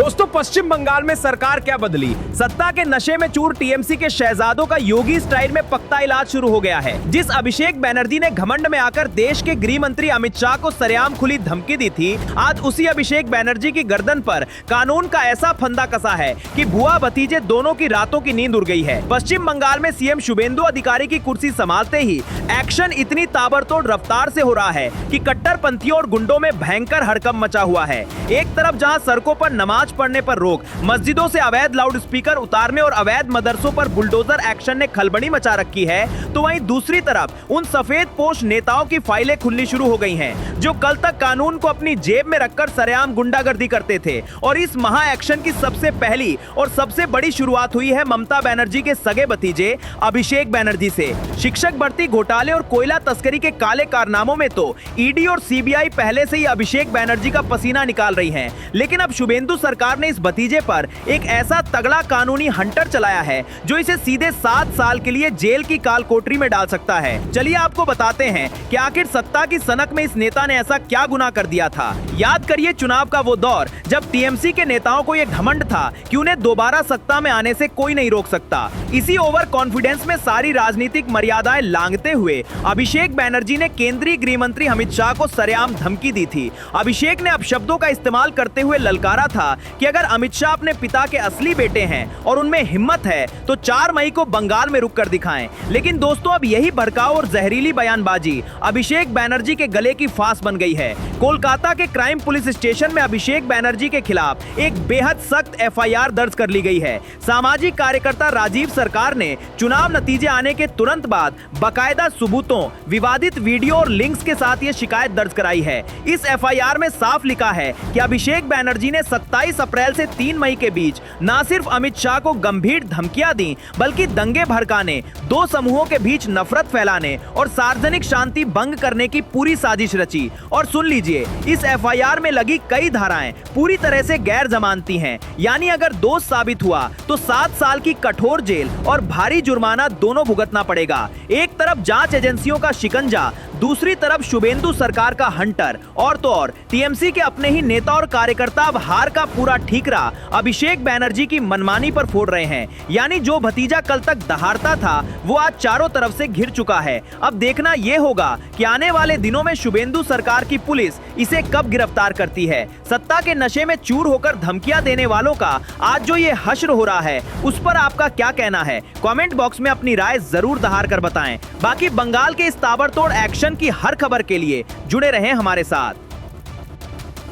दोस्तों, पश्चिम बंगाल में सरकार क्या बदली। सत्ता के नशे में चूर टीएमसी के शहजादों का योगी स्टाइल में पक्का इलाज शुरू हो गया है। जिस अभिषेक बनर्जी ने घमंड में आकर देश के गृह मंत्री अमित शाह को सरेआम खुली धमकी दी थी, आज उसी अभिषेक बनर्जी की गर्दन पर कानून का ऐसा फंदा कसा है कि बुआ भतीजे दोनों की रातों की नींद उड़ गई है। पश्चिम बंगाल में सीएम शुभेंदु अधिकारी की कुर्सी संभालते ही एक्शन इतनी ताबड़तोड़ रफ्तार से हो रहा है कि कट्टरपंथियों और गुंडों में भयंकर हड़कंप मचा हुआ है। एक तरफ जहां सड़कों पर नमाज पढ़ने पर रोक, मस्जिदों से अवैध लाउडस्पीकर उतारने और अवैध मदरसों पर बुलडोजर एक्शन ने खलबली मचा रखी है, तो वहीं दूसरी तरफ उन सफेद पोश नेताओं की फाइलें खुलनी शुरू हो गई हैं, जो कल तक कानून को अपनी जेब में रखकर सरेआम गुंडागर्दी करते थे। और इस महा एक्शन की सबसे पहली और सबसे बड़ी शुरुआत हुई है ममता बनर्जी के सगे भतीजे अभिषेक बनर्जी से। शिक्षक भर्ती घोटाले और कोयला तस्करी के काले कारनामों में तो ईडी और सीबीआई पहले से ही अभिषेक बनर्जी का पसीना निकाल रही है, लेकिन अब शुभेंदु सरकार ने इस भतीजे पर एक ऐसा तगड़ा कानूनी हंटर चलाया है जो इसे सीधे 7 साल के लिए जेल की काल कोठरी में डाल सकता है। चलिए आपको बताते हैं कि आखिर सत्ता की सनक में इस नेता ने ऐसा क्या गुनाह कर दिया था। याद करिए चुनाव का वो दौर जब टीएमसी के नेताओं को यह घमंड था कि उन्हें दोबारा सत्ता में आने से कोई नहीं रोक सकता। इसी ओवर कॉन्फिडेंस में सारी राजनीतिक मर्यादाएं लांघते हुए अभिषेक बनर्जी ने केंद्रीय गृह मंत्री अमित शाह को सरेआम धमकी दी थी। अभिषेक ने अपशब्दों का इस्तेमाल करते हुए ललकारा था कि अगर अमित शाह अपने पिता के असली बेटे हैं और उनमें हिम्मत है तो 4 मई को बंगाल में रुककर दिखाएं। लेकिन दोस्तों, अब यही भड़काऊ और जहरीली बयानबाजी अभिषेक बनर्जी के गले की फांस बन गई है। कोलकाता के क्राइम पुलिस स्टेशन में अभिषेक बनर्जी के खिलाफ एक बेहद सख्त एफआईआर दर्ज कर ली गई है। सामाजिक कार्यकर्ता राजीव सरकार ने चुनाव नतीजे आने के तुरंत बाद बाकायदा सबूतों, विवादित वीडियो और लिंक्स के साथ ये शिकायत दर्ज कराई है। इस एफआईआर में साफ लिखा है कि अभिषेक बनर्जी ने 27 अप्रैल से 3 मई के बीच न सिर्फ अमित शाह को गंभीर धमकियां दी, बल्कि दंगे भड़काने, 2 समूहों के बीच नफरत फैलाने और सार्वजनिक शांति भंग करने की पूरी साजिश रची। और सुन लीजिए, इस एफआईआर में लगी कई धाराएं पूरी तरह से गैर जमानती हैं, यानी अगर दोष साबित हुआ तो 7 साल की कठोर जेल और भारी जुर्माना दोनों भुगतना पड़ेगा। एक तरफ जांच एजेंसियों का शिकंजा, दूसरी तरफ शुभेंदु सरकार का हंटर, और तो और टीएमसी के अपने ही नेता और कार्यकर्ता अब हार का पूरा ठीकरा अभिषेक बनर्जी की मनमानी पर फोड़ रहे हैं। यानी जो भतीजा कल तक दहाड़ता था वो आज चारों तरफ से घिर चुका है। अब देखना यह होगा कि आने वाले दिनों में शुभेंदु सरकार की पुलिस इसे कब गिरफ्तार करती है। सत्ता के नशे में चूर होकर धमकियां देने वालों का आज जो ये हश्र हो रहा है, उस पर आपका क्या कहना है? कमेंट बॉक्स में अपनी राय जरूर दहाड़ कर बताएं। बाकी बंगाल के इस ताबड़तोड़ एक्शन की हर खबर के लिए जुड़े रहें हमारे साथ।